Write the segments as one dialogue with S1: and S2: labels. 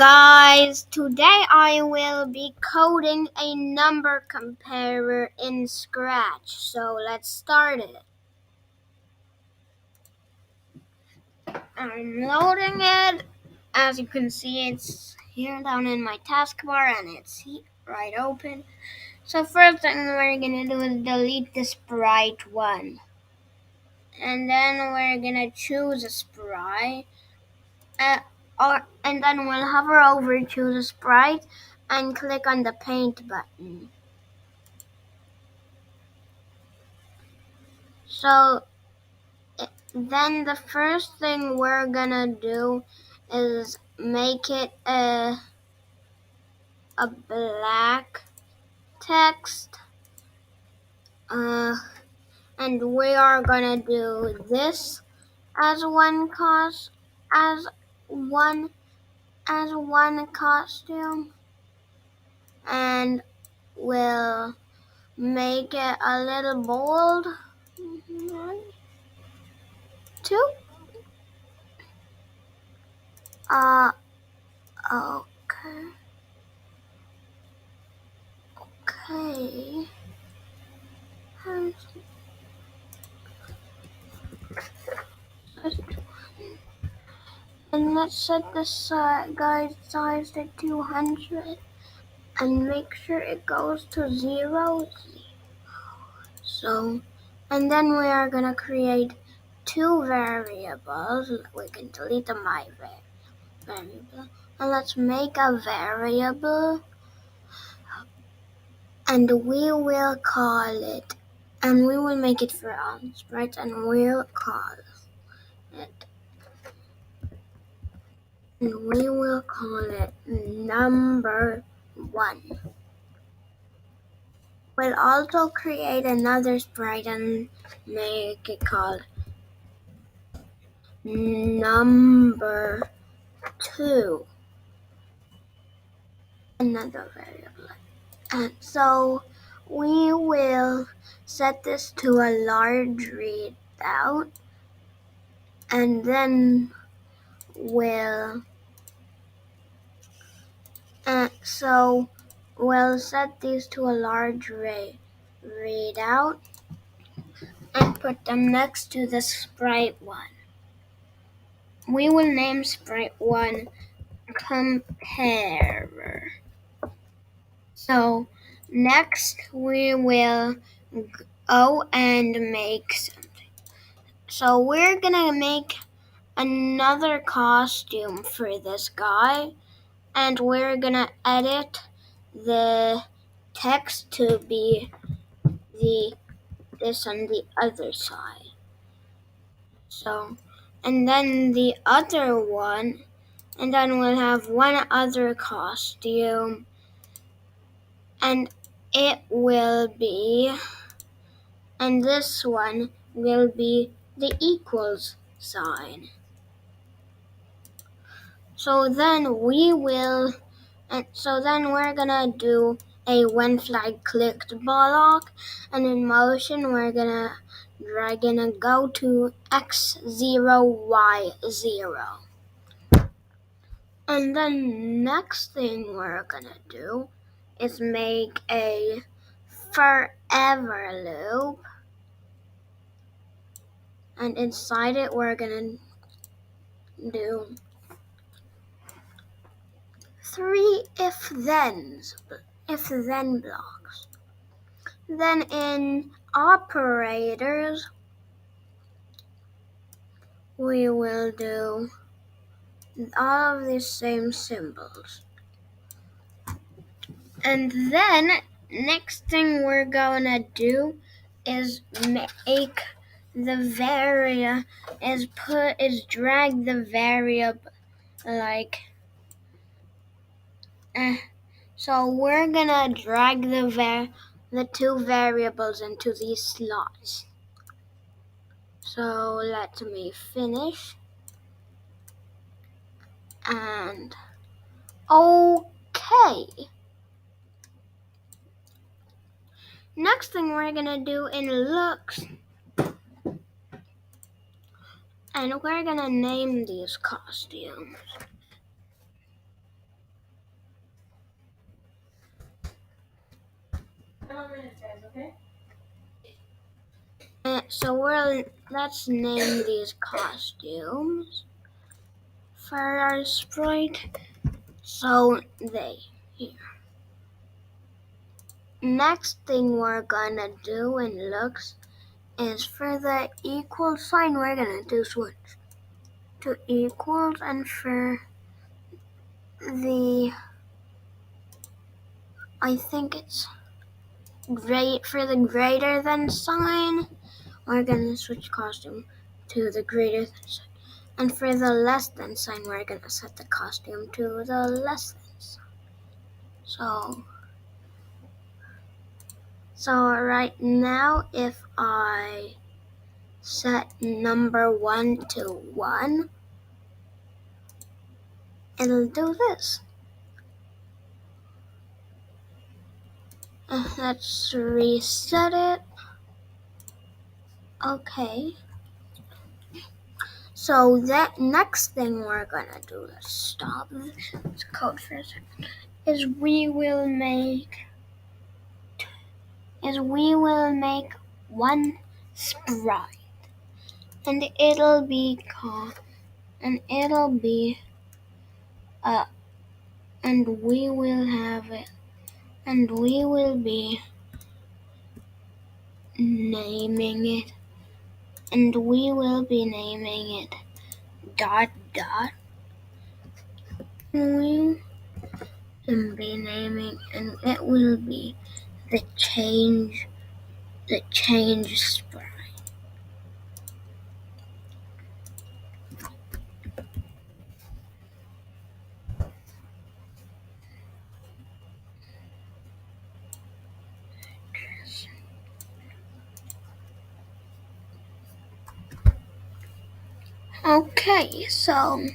S1: guys, today I will be coding a number comparer in Scratch, so let's start it. I'm loading it. As you can see, it's here down in my taskbar and it's right open. So first thing we're gonna do is delete the sprite 1. And then we're gonna choose a sprite. And then we'll hover over choose a sprite and click on the paint button. So then the first thing we're gonna do is make it a black text, and we are gonna do this as one costume, and we'll make it a little bold. 1, 2. Okay. And let's set this guide size to 200 and make sure it goes to 0. So, and then we are gonna create 2 variables. We can delete the my variable. And let's make a variable, and we will call it, and we will make it for all sprites, and we'll call it, number 1. We'll also create another sprite and make it called number 2. Another variable. And so we will set this to a large readout, and then we'll set these to a large readout and put them next to the sprite 1. We will name sprite 1 comparer. So next we will go and make something. So we're gonna make another costume for this guy, and we're gonna edit the text to be this on the other side. So, and then the other one, and then we'll have one other costume, and it will be, and this one will be the equals sign. So then we're gonna do a when flag clicked block, and in motion we're gonna go to x0, y0. And then next thing we're gonna do is make a forever loop, and inside it we're gonna do 3 if-then blocks. Then in operators, we will do all of these same symbols. And then next thing we're gonna do is make the drag the variable so we're gonna drag the 2 variables into these slots. So let me finish. And okay. Next thing we're gonna do in looks, and we're gonna name these costumes. So let's name these costumes for our sprite. So here. Next thing we're gonna do in looks is for the equal sign, we're gonna do switch to equals, and for the, I think it's great, for the greater than sign, we're gonna switch costume to the greater than sign. And for the less than sign, we're gonna set the costume to the less than sign. So right now, if I set number 1 to 1, it'll do this. Let's reset it. Okay. So that next thing we're gonna do, let's stop this code for a second, is we will make one sprite, and it'll be called, and we will have it, and we will be naming it, dot dot. We will be naming, and it will be the change sprite. Okay, so,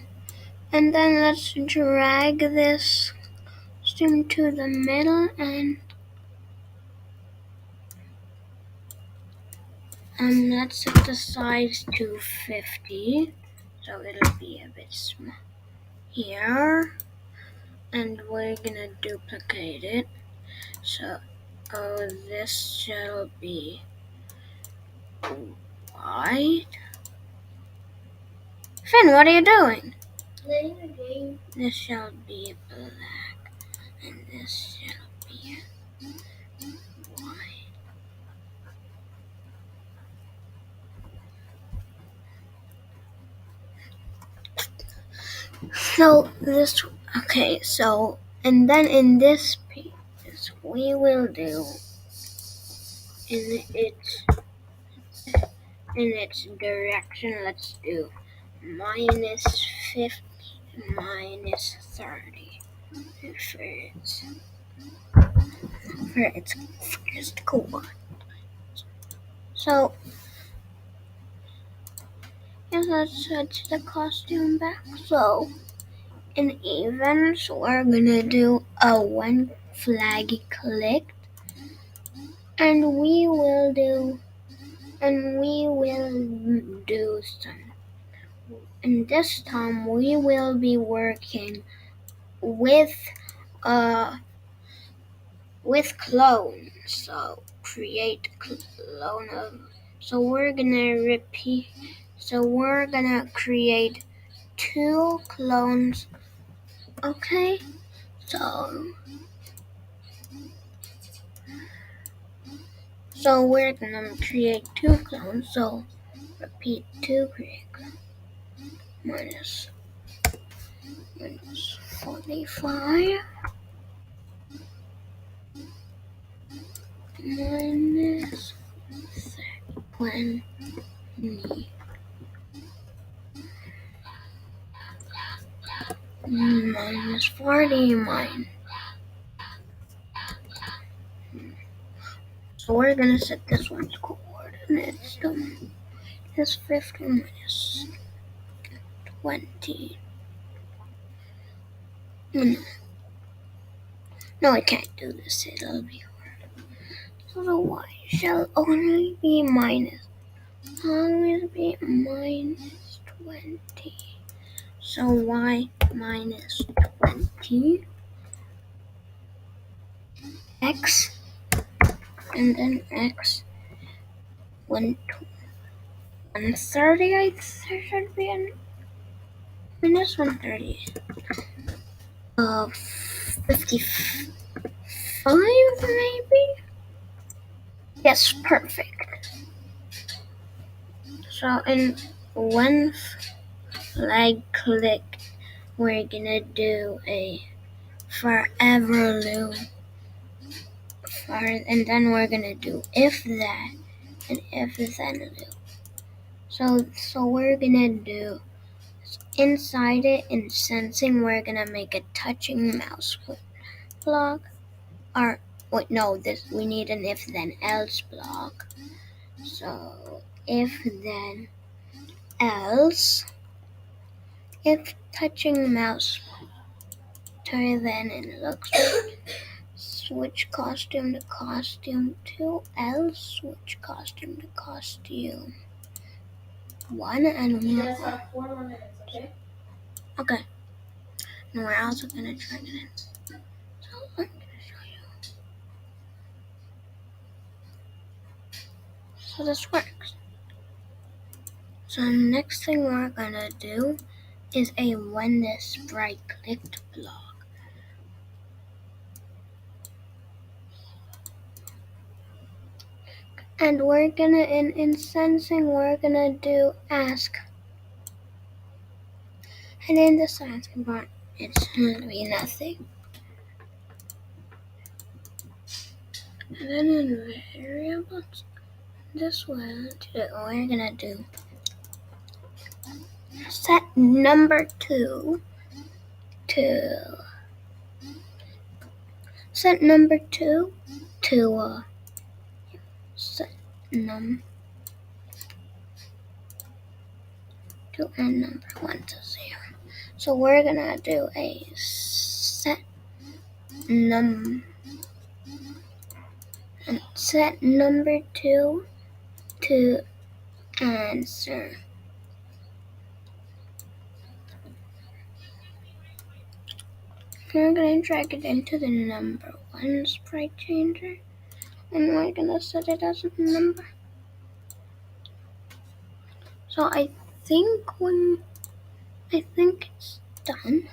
S1: and then let's drag this costume to the middle, and let's set the size to 50, so it'll be a bit small here, and we're gonna duplicate it. So, this shall be white. Finn, what are you doing? Playing a game. This shall be black, and this shall be white. So this, okay, so, and then in this piece, we will do, in its direction, let's do -50, -30 for its first cohort. So, let's switch the costume back. So, in events, we're gonna do a when flag clicked, and we will do some. And this time we will be working with clones. So create clone of. So we're gonna create 2 clones. Okay. So we're gonna create 2 clones. So repeat 2, create clone, minus 45, minus 20, minus 40, minus. So we're gonna set this one's coordinates to is 50 minus 20. No, I can't do this. It'll be hard. So the y shall always be minus 20. So y minus 20. X and then x 130, I think there should be an minus 130. 55 maybe? Yes, perfect. So in one flag click, we're gonna do a forever loop. And then we're gonna do if that and if then loop. So we're gonna do inside it in sensing, we're gonna make a touching mouse block. Or wait, no, we need an if then else block. So if then else, if touching mouse to then it looks good. Switch costume to costume 2, else switch costume to costume 1, and
S2: You guys have 4 more minutes, okay?
S1: Okay. And we're also gonna drag it in. So I'm gonna show you. So this works. So the next thing we're gonna do is a when this sprite clicked block. And we're gonna, in sensing, we're gonna do ask. And in the asking part, it's gonna be nothing. And then in variables, this one, we're gonna do set number 2 to set number 2 to set num to and number 1 to 0. So we're gonna do a set number 2 to answer. We're gonna drag it into the number 1 sprite changer, and we're gonna set it as a number. So I think it's done.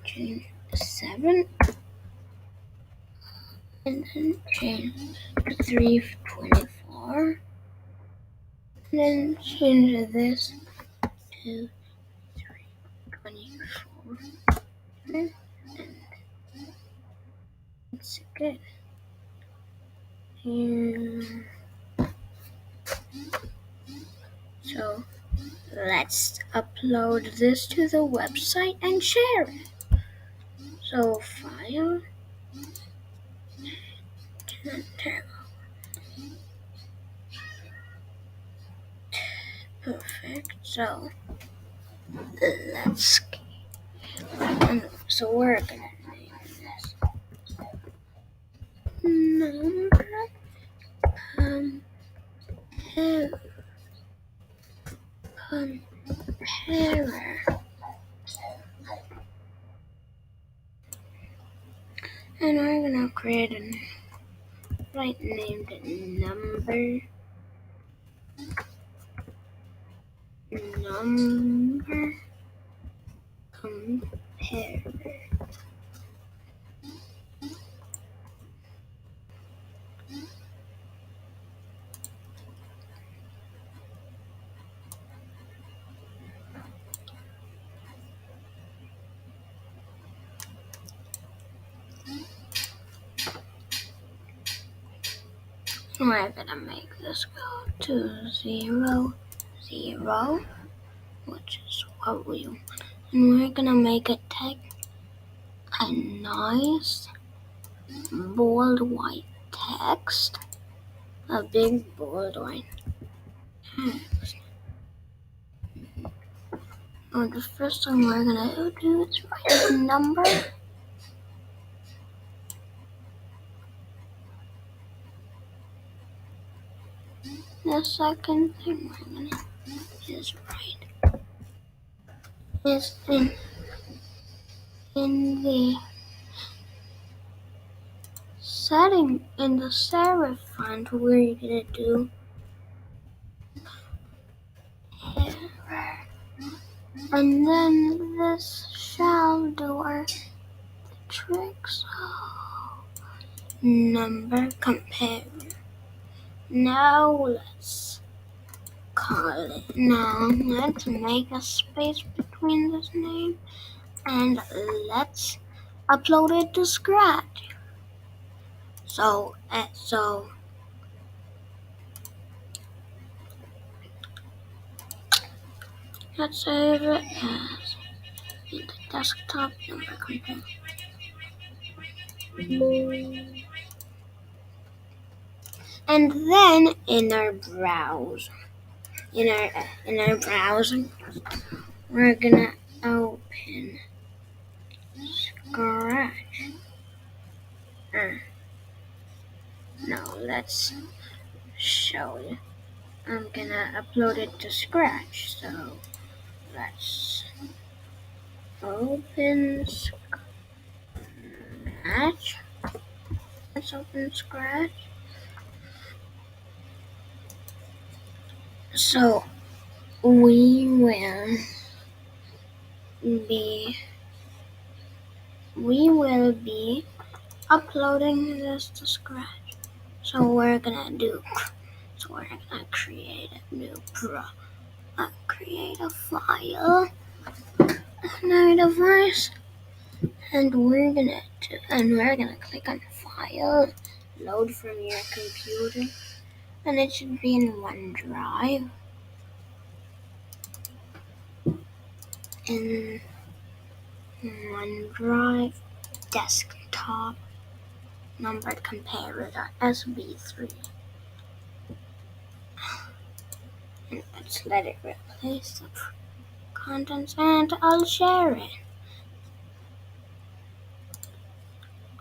S1: Change 7, and then change to 324, and then change this to 324, and it's good. So let's upload this to the website and share it. So file, perfect. So let's, so we're gonna name this number comparer. And we're gonna create a right named number comparer. We're gonna make this go to 0, 0, which is what we want. And we're gonna make it take a nice bold white text, a big bold white text. And the first thing we're gonna do is write a number. The second thing we're gonna is write is in the setting in the serif font, we're gonna do error, and then this shall do our trick. So number compare. Now let's call it. Now let's make a space between this name and let's upload it to Scratch. So let's save it as in the desktop number compare. And then in our browser, in our browser, we're gonna open Scratch. No, let's show you. I'm gonna upload it to Scratch. So let's open Scratch. Let's open Scratch. So we will be uploading this to Scratch. So we're gonna create a new create a file, no device, and we're gonna click on File, load from your computer, and it should be in OneDrive. In OneDrive desktop numbered compare.sb3. And let's let it replace the contents, and I'll share it.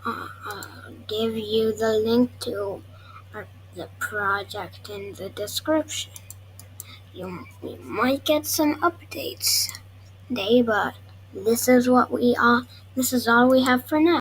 S1: I'll give you the link to the project in the description. We might get some updates today, but this is all we have for now.